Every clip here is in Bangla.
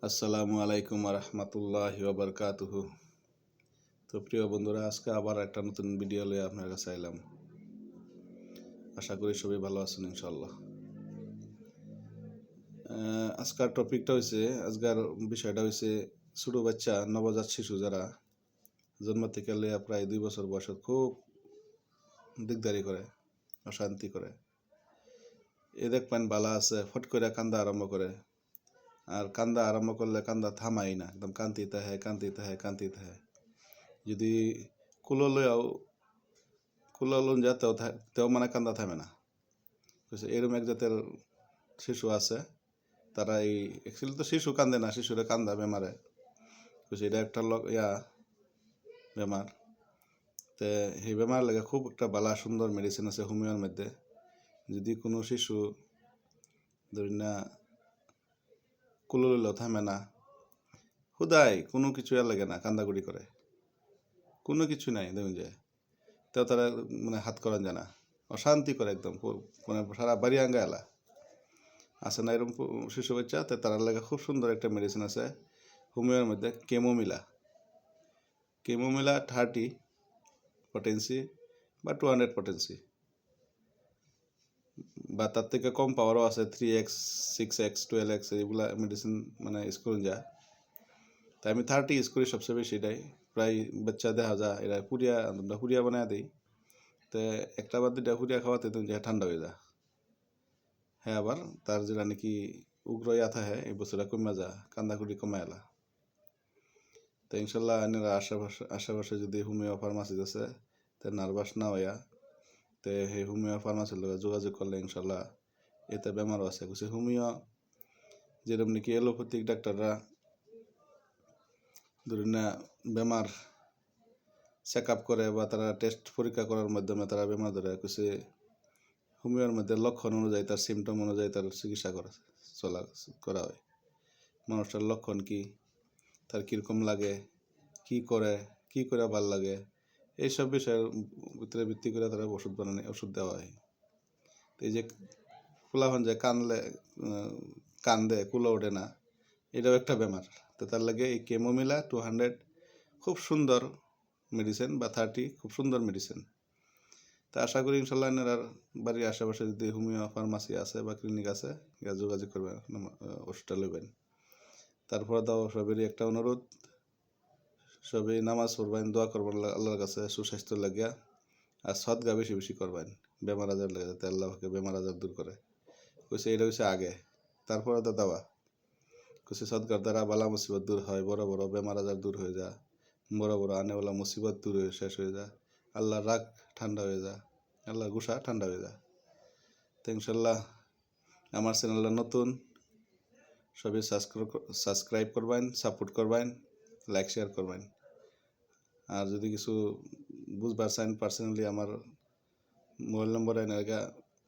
আসসালামু আলাইকুম রহমতুল্লাহি ওয়াবারকাতুহু। তো প্রিয় বন্ধুরা, আজকে আবার একটা নতুন ভিডিও নিয়ে আপনার কাছে এলাম। আশা করি সবাই ভালো আছেন ইনশাল্লাহ। আজকের টপিকটা হয়েছে, আজকের বিষয়টা হয়েছে ছোটো বাচ্চা নবজাত শিশু যারা জন্ম থেকে লিয়া প্রায় 2 বছর বয়সে খুব দিকদারি করে, অশান্তি করে। এ দেখবেন বালা আছে, ফট করে কান্দা আরম্ভ করে, আর কান্দা আরম্ভ করলে কান্দা থামাই না, একদম কান্দিতে হয়। যদি কুলো যা তেও মানে কান্দা থামে না। এরকম এক জাতের শিশু আছে, তারা এই অ্যাকচুয়ালি তো শিশু কান্দে না, শিশুরে কান্দা বেমারে। এটা একটা বেমার। তো এই বেমার লাগে খুব একটা বালা সুন্দর মেডিসিন আছে হোমিওর মধ্যে। যদি কোনো শিশু ধরি না কুলো লইলেও থামে না, হুদাই কোনো কিছু লাগে না, কান্দাগুড়ি করে, কোনো কিছু নাই দেখুন যায়, তেও তারা মানে হাত করান যায় না, অশান্তি করে একদম, মানে সারা বাড়ি আঙ্গা এলা আছে না এরকম শিশু বাচ্চা। তো তার লাগে খুব সুন্দর একটা মেডিসিন আছে হোমিওর মধ্যে, কেমোমিলা 30 পটেন্সি বা 200 পটেন্সি, বা তার থেকে কম পাওয়ারও আছে, 3x 6x 12x এগুলা মেডিসিন মানে ইউজ করুন যায়। তাই আমি 30 ইউজ করি সবচেয়ে বেশি। এটাই প্রায় বাচ্চা দেখা যায় এরা পুরিয়া বানায় দিই। তো একটা বা দুইটা পুরিয়া খাওয়াতে তুমি যে ঠান্ডা হয়ে যায়। হ্যাঁ, আবার তার যেটা নাকি উগ্র ইয়াথা হ্যাঁ এই বছরটা কমে যা, কান্দাকুড়ি কমে এলা। তো ইনশাল্লাহ আপনারা আশেপাশে যদি হোমিও ফার্মাসি আছে, তো নার্ভাস না হইয়া তো সেই হোমিও ফার্মাসির লগে যোগাযোগ করলে ইনশাল্লাহ এতে বেমারও আছে। হোমিও যেরকম নাকি এলোপ্যাথিক ডাক্তাররা ধরুন না বেমার চেক আপ করে বা তারা টেস্ট পরীক্ষা করার মাধ্যমে তারা বেমার ধরে, হোমিওর মধ্যে লক্ষণ অনুযায়ী, তার সিমটম অনুযায়ী তার চিকিৎসা করা হয়। মানুষটার লক্ষণ কি, তার কীরকম লাগে, কি করে ভাল লাগে, এইসব বিষয়ের ভিতরে ভিত্তি করে তারা ওষুধ দেওয়া হয়। তো এই যে ফুলাফান যে কান্দে কুলো ওঠে না, এটাও একটা বেমার। তো তার লাগে এই কেমোমিলা 200 খুব সুন্দর মেডিসিন, বা 30 খুব সুন্দর মেডিসিন। তা আশা করি ইনশাল্লাহ আপনার বাড়ির আশেপাশে যদি হোমিও ফার্মাসি আছে বা ক্লিনিক আছে, যোগাযোগ করবেন, ওষুধটা নেবেন। তারপরে দাও সবেরই একটা অনুরোধ, সবাই নামাজ পড়বেন, দোয়া করবেন আল্লাহর কাছে সুস্বাস্থ্য লাগিয়া, আর সদগা বেশি বেশি করবেন বেমার আজার লাগে, যাতে আল্লাহকে বেমার আজার দূর করে। এটা হচ্ছে আগে, তারপরে তো দাওয়া সদগার দ্বারা বালা মুসিবত দূর হয়, বড় বড় বেমার আজার দূর হয়ে যায়, বড় বড় আনেওয়ালা মুসিবত দূর হয়ে শেষ হয়ে যায়, আল্লাহর রাগ ঠান্ডা হয়ে যায়, আল্লাহর গুসা ঠান্ডা হয়ে যায়। তো ইনশাল্লাহ আমার চ্যানেলটা নতুন, সবাই সাবস্ক্রাইব করবেন, সাপোর্ট করবেন, লাইক শেয়ার করবেন। আর যদি কিছু বুঝবার চান পার্সোনালি আমার মোবাইল নম্বরে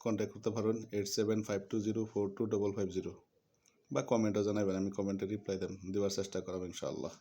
কন্ট্যাক্ট করতে পারেন 8752042550, বা কমেন্টও জানাবেন, আমি কমেন্টে রিপ্লাই দেওয়ার চেষ্টা করব ইনশাআল্লাহ।